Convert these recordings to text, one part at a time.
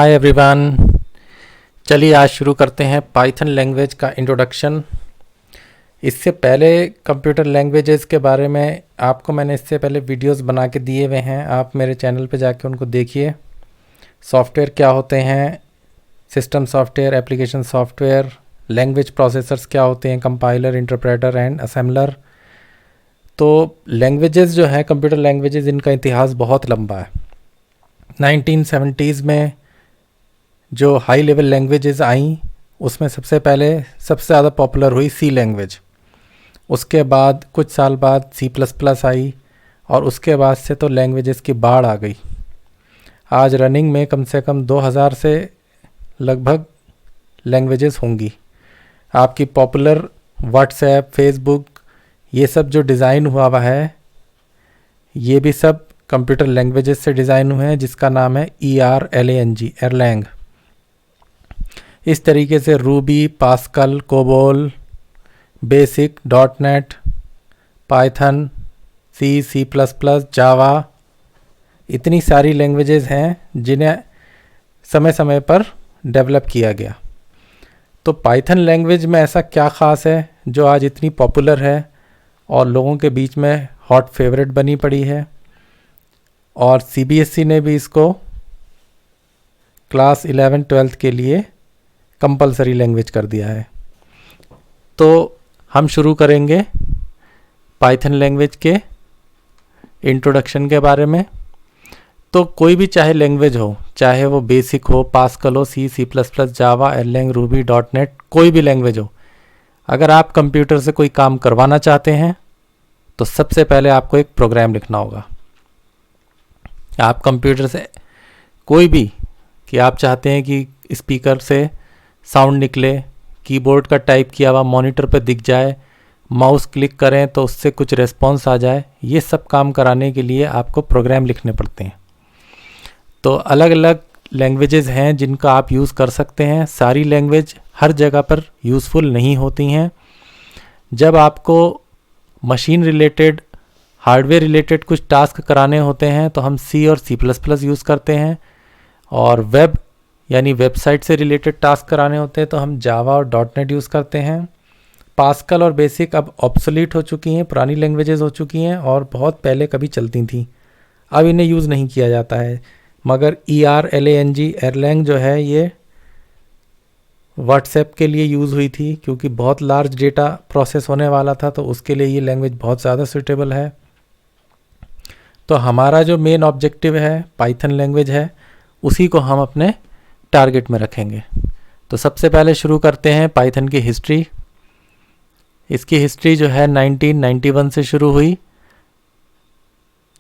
Hi everyone. चलिए आज शुरू करते हैं पाइथन लैंग्वेज का इंट्रोडक्शन। इससे पहले कंप्यूटर लैंग्वेजेस के बारे में आपको मैंने इससे पहले वीडियोस बना के दिए हुए हैं, आप मेरे चैनल पे जाके उनको देखिए। सॉफ्टवेयर क्या होते हैं, system software, application software, language processors क्या होते हैं, कंपाइलर, इंटरप्रेटर एंड असेंबलर। तो लैंग्वेजेस जो है कंप्यूटर लैंग्वेजेस, इनका इतिहास बहुत लंबा है। 1970s में जो हाई लेवल लैंग्वेजेस आई उसमें सबसे पहले सबसे ज़्यादा पॉपुलर हुई सी लैंग्वेज। उसके बाद कुछ साल बाद C++ आई और उसके बाद से तो लैंग्वेजेस की बाढ़ आ गई। आज रनिंग में कम से कम 2000 से लगभग लैंग्वेजेस होंगी। आपकी पॉपुलर व्हाट्सएप, फेसबुक, ये सब जो डिज़ाइन हुआ है ये भी सब कंप्यूटर लैंग्वेजेस से डिज़ाइन हुए हैं, जिसका नाम है ERLANG, एरलैंग। इस तरीके से Ruby, pascal, COBOL, basic, dot net, Python, C++, जावा, इतनी सारी लैंग्वेजेस हैं जिन्हें समय समय पर डेवलप किया गया। तो पाइथन लैंग्वेज में ऐसा क्या ख़ास है जो आज इतनी पॉपुलर है और लोगों के बीच में हॉट फेवरेट बनी पड़ी है, और CBSE ने भी इसको क्लास 11-12 के लिए कंपलसरी लैंग्वेज कर दिया है। तो हम शुरू करेंगे पाइथन लैंग्वेज के इंट्रोडक्शन के बारे में। तो कोई भी चाहे लैंग्वेज हो, चाहे वो बेसिक हो, पास्कल हो, C++, जावा, एरलैंग, रूबी, डॉटनेट, कोई भी लैंग्वेज हो, अगर आप कंप्यूटर से कोई काम करवाना चाहते हैं तो सबसे पहले आपको एक प्रोग्राम लिखना होगा। आप कंप्यूटर से कोई भी, कि आप चाहते हैं कि स्पीकर से साउंड निकले, कीबोर्ड का टाइप किया हुआ मॉनिटर पर दिख जाए, माउस क्लिक करें तो उससे कुछ रिस्पॉन्स आ जाए, ये सब काम कराने के लिए आपको प्रोग्राम लिखने पड़ते हैं। तो अलग अलग लैंग्वेजेस हैं जिनका आप यूज़ कर सकते हैं। सारी लैंग्वेज हर जगह पर यूज़फुल नहीं होती हैं। जब आपको मशीन रिलेटेड, हार्डवेयर रिलेटेड कुछ टास्क कराने होते हैं तो हम C और C++ यूज़ करते हैं, और वेब यानी वेबसाइट से रिलेटेड टास्क कराने होते हैं तो हम जावा और डॉटनेट यूज़ करते हैं। पास्कल और बेसिक अब ऑब्सोलीट हो चुकी हैं, पुरानी लैंग्वेजेस हो चुकी हैं और बहुत पहले कभी चलती थी, अब इन्हें यूज़ नहीं किया जाता है। मगर ERLANG, एरलैंग जो है ये व्हाट्सएप के लिए यूज़ हुई थी, क्योंकि बहुत लार्ज डेटा प्रोसेस होने वाला था, तो उसके लिए ये लैंग्वेज बहुत ज़्यादा सूटेबल है। तो हमारा जो मेन ऑब्जेक्टिव है पाइथन लैंग्वेज है, उसी को हम अपने टारगेट में रखेंगे। तो सबसे पहले शुरू करते हैं पाइथन की हिस्ट्री। इसकी हिस्ट्री जो है 1991 से शुरू हुई,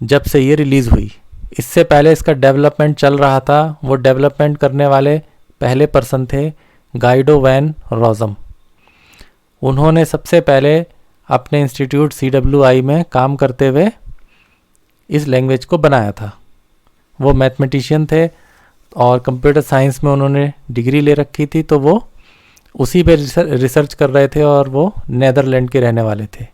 जब से ये रिलीज़ हुई। इससे पहले इसका डेवलपमेंट चल रहा था। वो डेवलपमेंट करने वाले पहले पर्सन थे गाइडो वैन रोजम। उन्होंने सबसे पहले अपने इंस्टीट्यूट CWI में काम करते हुए इस लैंग्वेज को बनाया था। वो मैथमेटिशियन थे और कंप्यूटर साइंस में उन्होंने डिग्री ले रखी थी, तो वो उसी पे रिसर्च कर रहे थे और वो नेदरलैंड के रहने वाले थे।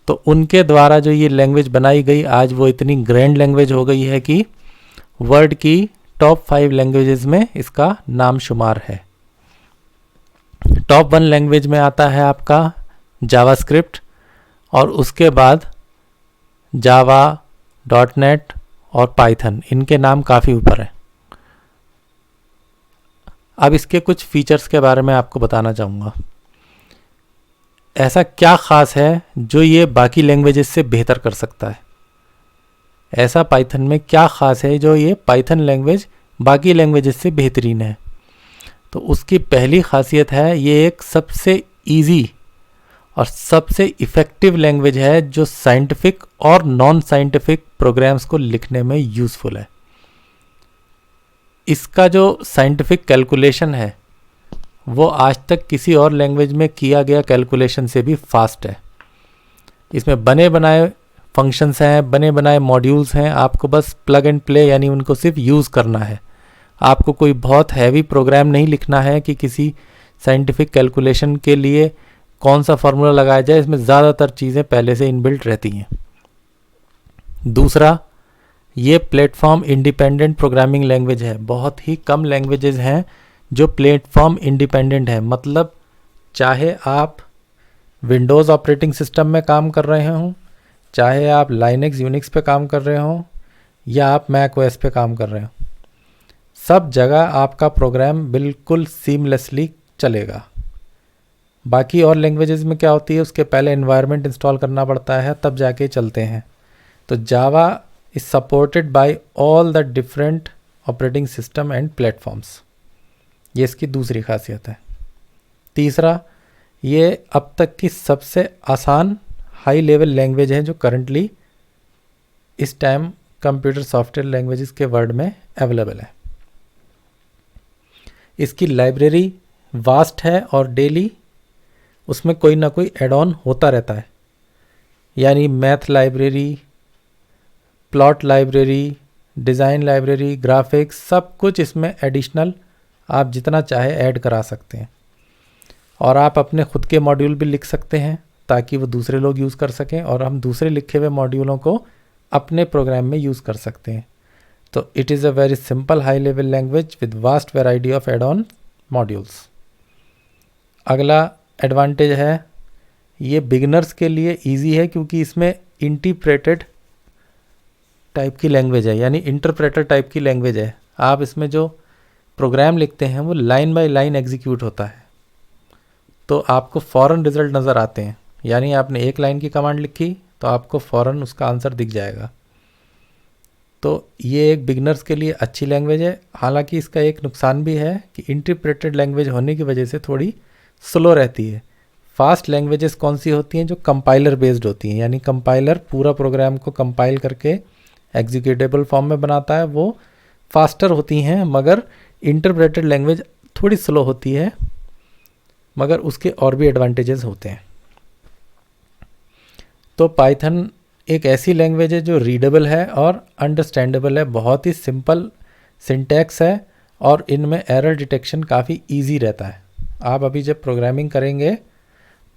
तो उनके द्वारा जो ये लैंग्वेज बनाई गई, आज वो इतनी ग्रैंड लैंग्वेज हो गई है कि वर्ल्ड की टॉप 5 लैंग्वेजेस में इसका नाम शुमार है। टॉप 1 लैंग्वेज में आता है आपका जावास्क्रिप्ट, और उसके बाद जावा, डॉटनेट और पाइथन, इनके नाम काफ़ी ऊपर है। अब इसके कुछ फीचर्स के बारे में आपको बताना चाहूँगा। ऐसा क्या ख़ास है जो ये बाकी लैंग्वेजेस से बेहतर कर सकता है? ऐसा पाइथन में क्या ख़ास है जो ये पाइथन लैंग्वेज बाकी लैंग्वेजेस से बेहतरीन है? तो उसकी पहली खासियत है, ये एक सबसे इजी और सबसे इफ़ेक्टिव लैंग्वेज है जो साइंटिफिक और नॉन साइंटिफिक प्रोग्राम्स को लिखने में यूज़फुल है। इसका जो साइंटिफिक कैलकुलेशन है वो आज तक किसी और लैंग्वेज में किया गया कैलकुलेशन से भी फास्ट है। इसमें बने बनाए फंक्शंस हैं, बने बनाए मॉड्यूल्स हैं, आपको बस प्लग एंड प्ले यानी उनको सिर्फ यूज़ करना है। आपको कोई बहुत हैवी प्रोग्राम नहीं लिखना है कि किसी साइंटिफिक कैलकुलेशन के लिए कौन सा फार्मूला लगाया जाए। इसमें ज़्यादातर चीज़ें पहले से इनबिल्ट रहती हैं। दूसरा, ये प्लेटफॉर्म इंडिपेंडेंट प्रोग्रामिंग लैंग्वेज है। बहुत ही कम लैंग्वेजेस हैं जो प्लेटफॉर्म इंडिपेंडेंट है, मतलब चाहे आप विंडोज़ ऑपरेटिंग सिस्टम में काम कर रहे हों, चाहे आप लाइनक्स यूनिक्स पे काम कर रहे हों, या आप मैक ओएस पे काम कर रहे हो, सब जगह आपका प्रोग्राम बिल्कुल सीमलेसली चलेगा। बाकी और लैंग्वेजेस में क्या होती है, उसके पहले एनवायरनमेंट इंस्टॉल करना पड़ता है, तब जाके चलते हैं। तो Java is supported by all the different operating system and platforms. ये इसकी दूसरी खासियत है। तीसरा, ये अब तक की सबसे आसान हाई लेवल लैंग्वेज है जो करंटली इस टाइम कंप्यूटर सॉफ्टवेयर लैंग्वेजेस के वर्ल्ड में अवेलेबल है। इसकी लाइब्रेरी वास्ट है और डेली उसमें कोई ना कोई एड ऑन होता रहता है, यानी math library, plot library, design library, graphics, सब कुछ इसमें एडिशनल आप जितना चाहे ऐड करा सकते हैं। और आप अपने खुद के मॉड्यूल भी लिख सकते हैं ताकि वो दूसरे लोग यूज़ कर सकें, और हम दूसरे लिखे हुए मॉड्यूलों को अपने प्रोग्राम में यूज़ कर सकते हैं। तो it is a very simple high level language with vast variety of add on modules. अगला एडवांटेज है, ये बिगिनर्स के लिए इजी है क्योंकि इसमें इंटरप्रेटेड टाइप की लैंग्वेज है, यानी इंटरप्रेटर टाइप की लैंग्वेज है। आप इसमें जो प्रोग्राम लिखते हैं वो लाइन बाय लाइन एग्जीक्यूट होता है, तो आपको फ़ौरन रिजल्ट नज़र आते हैं। यानी आपने एक लाइन की कमांड लिखी तो आपको फ़ौरन उसका आंसर दिख जाएगा। तो ये एक बिगनर्स के लिए अच्छी लैंग्वेज है। हालांकि इसका एक नुकसान भी है कि इंटरप्रेटेड लैंग्वेज होने की वजह से थोड़ी स्लो रहती है। फास्ट लैंग्वेजेस कौन सी होती हैं, जो कंपाइलर बेस्ड होती हैं, यानी कंपाइलर पूरा प्रोग्राम को कंपाइल करके एग्जीक्यूटेबल फॉर्म में बनाता है, वो फास्टर होती हैं। मगर इंटरप्रेटेड लैंग्वेज थोड़ी स्लो होती है, मगर उसके और भी एडवांटेजेस होते हैं। तो पाइथन एक ऐसी लैंग्वेज है जो रीडेबल है और अंडरस्टैंडेबल है, बहुत ही सिंपल सिंटैक्स है, और इनमें एरर डिटेक्शन काफ़ी इजी रहता है। आप अभी जब प्रोग्रामिंग करेंगे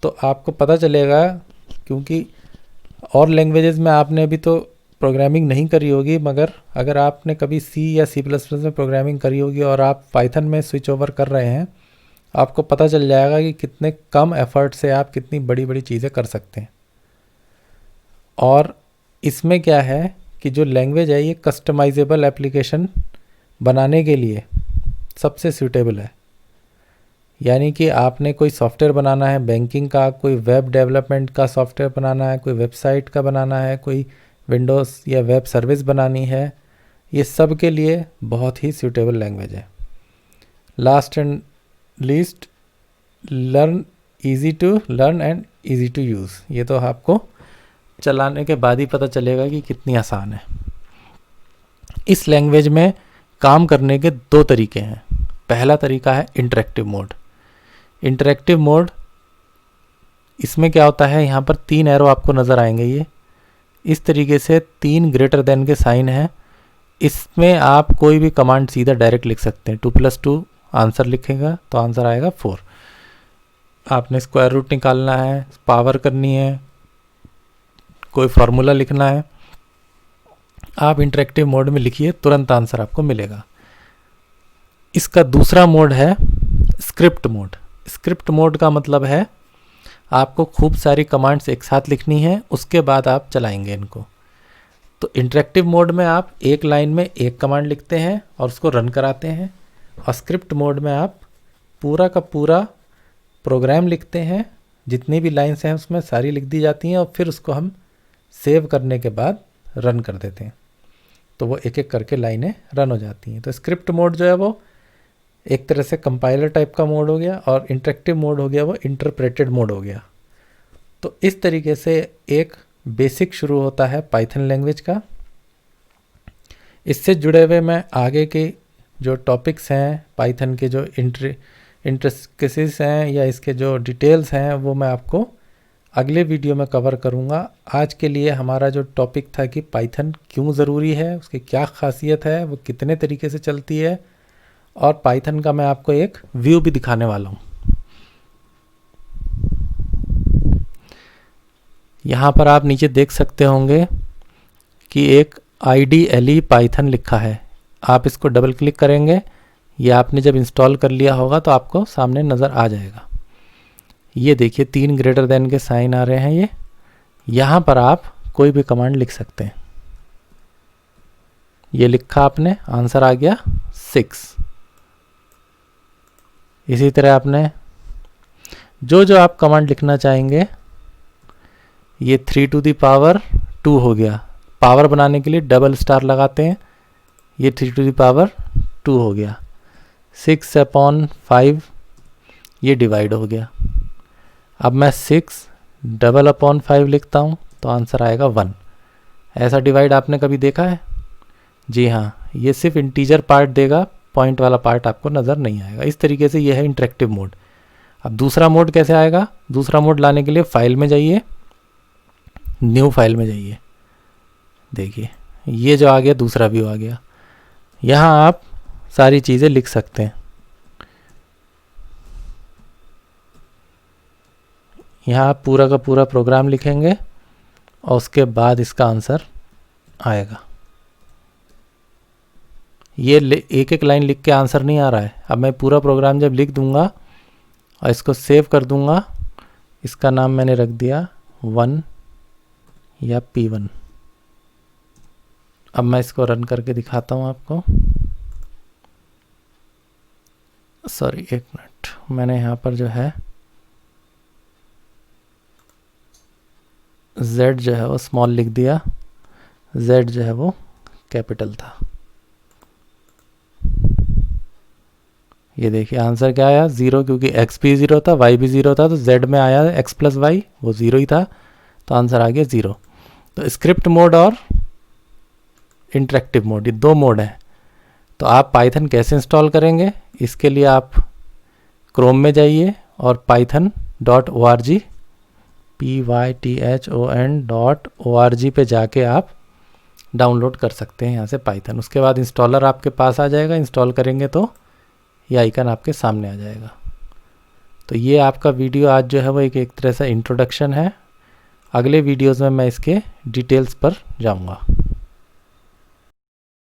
तो आपको पता चलेगा, क्योंकि और लैंग्वेजेस में आपने अभी तो प्रोग्रामिंग नहीं करी होगी, मगर अगर आपने कभी सी या C++ में प्रोग्रामिंग करी होगी और आप पाइथन में स्विच ओवर कर रहे हैं, आपको पता चल जाएगा कि कितने कम एफर्ट से आप कितनी बड़ी बड़ी चीज़ें कर सकते हैं। और इसमें क्या है कि जो लैंग्वेज है ये कस्टमाइजेबल एप्लीकेशन बनाने के लिए सबसे सूटेबल है। यानी कि आपने कोई सॉफ्टवेयर बनाना है बैंकिंग का, कोई वेब डेवलपमेंट का सॉफ्टवेयर बनाना है, कोई वेबसाइट का बनाना है, कोई विंडोज़ या वेब सर्विस बनानी है, ये सब के लिए बहुत ही सूटेबल लैंग्वेज है। Last and least, easy to learn and easy to use. ये तो आपको चलाने के बाद ही पता चलेगा कि कितनी आसान है। इस लैंग्वेज में काम करने के दो तरीके हैं। पहला तरीका है इंटरेक्टिव मोड। इंटरेक्टिव मोड, इसमें क्या होता है, यहाँ पर 3 एरो आपको नज़र आएंगे। ये इस तरीके से 3 ग्रेटर देन के साइन है। इसमें आप कोई भी कमांड सीधा डायरेक्ट लिख सकते हैं। 2+2 आंसर लिखेगा तो आंसर आएगा 4। आपने स्क्वायर रूट निकालना है, पावर करनी है, कोई फार्मूला लिखना है, आप इंटरेक्टिव मोड में लिखिए, तुरंत आंसर आपको मिलेगा। इसका दूसरा मोड है स्क्रिप्ट मोड। स्क्रिप्ट मोड का मतलब है आपको खूब सारी कमांड्स एक साथ लिखनी है, उसके बाद आप चलाएंगे इनको। तो इंटरेक्टिव मोड में आप एक लाइन में एक कमांड लिखते हैं और उसको रन कराते हैं, और स्क्रिप्ट मोड में आप पूरा का पूरा प्रोग्राम लिखते हैं, जितनी भी लाइन्स हैं उसमें सारी लिख दी जाती हैं, और फिर उसको हम सेव करने के बाद रन कर देते हैं, तो वो एक एक करके लाइनें रन हो जाती हैं। तो स्क्रिप्ट मोड जो है वो एक तरह से कंपाइलर टाइप का मोड हो गया, और इंटरेक्टिव मोड हो गया वो इंटरप्रेटेड मोड हो गया। तो इस तरीके से एक बेसिक शुरू होता है पाइथन लैंग्वेज का। इससे जुड़े हुए मैं आगे के जो टॉपिक्स हैं पाइथन के, जो इंट्रिकेसीज हैं या इसके जो डिटेल्स हैं, वो मैं आपको अगले वीडियो में कवर करूँगा। आज के लिए हमारा जो टॉपिक था कि पाइथन क्यों ज़रूरी है, उसकी क्या खासियत है, वो कितने तरीके से चलती है, और पाइथन का मैं आपको एक व्यू भी दिखाने वाला हूँ। यहाँ पर आप नीचे देख सकते होंगे कि एक IDLE पाइथन लिखा है, आप इसको डबल क्लिक करेंगे, ये आपने जब इंस्टॉल कर लिया होगा तो आपको सामने नज़र आ जाएगा। ये देखिए 3 ग्रेटर देन के साइन आ रहे हैं। ये यहाँ पर आप कोई भी कमांड लिख सकते हैं। ये लिखा आपने, आंसर आ गया 6। इसी तरह आपने जो आप कमांड लिखना चाहेंगे, ये 3 टू द पावर 2 हो गया। पावर बनाने के लिए डबल स्टार लगाते हैं, ये 3 टू द पावर 2 हो गया। 6/5 ये डिवाइड हो गया। अब मैं 6 डबल अपॉन 5 लिखता हूँ तो आंसर आएगा 1। ऐसा डिवाइड आपने कभी देखा है? जी हाँ, ये सिर्फ इंटीजर पार्ट देगा, पॉइंट वाला पार्ट आपको नज़र नहीं आएगा। इस तरीके से ये है इंटरेक्टिव मोड। अब दूसरा मोड कैसे आएगा? दूसरा मोड लाने के लिए फाइल में जाइए, न्यू फाइल में जाइए। देखिए ये जो आ गया, दूसरा व्यू आ गया। यहाँ आप सारी चीज़ें लिख सकते हैं। यहाँ आप पूरा का पूरा प्रोग्राम लिखेंगे और उसके बाद इसका आंसर आएगा। ये एक एक लाइन लिख के आंसर नहीं आ रहा है। अब मैं पूरा प्रोग्राम जब लिख दूंगा और इसको सेव कर दूंगा, इसका नाम मैंने रख दिया 1 या P1। अब मैं इसको रन करके दिखाता हूँ आपको। सॉरी, एक मिनट, मैंने यहाँ पर जो है Z जो है वो स्मॉल लिख दिया, Z जो है वो कैपिटल था। ये देखिए आंसर क्या आया? 0, क्योंकि x भी 0 था, y भी 0 था, तो z में आया x प्लस वाई, वो 0 ही था, तो आंसर आ गया 0। तो स्क्रिप्ट मोड और इंटरेक्टिव मोड, ये 2 मोड हैं। तो आप पाइथन कैसे इंस्टॉल करेंगे? इसके लिए आप क्रोम में जाइए और python.org python.org पे जाके आप डाउनलोड कर सकते हैं यहाँ से पाइथन। उसके बाद इंस्टॉलर आपके पास आ जाएगा, इंस्टॉल करेंगे तो ये आइकन आपके सामने आ जाएगा। तो ये आपका वीडियो आज जो है वो एक तरह से इंट्रोडक्शन है। अगले वीडियोज़ में मैं इसके डिटेल्स पर जाऊँगा।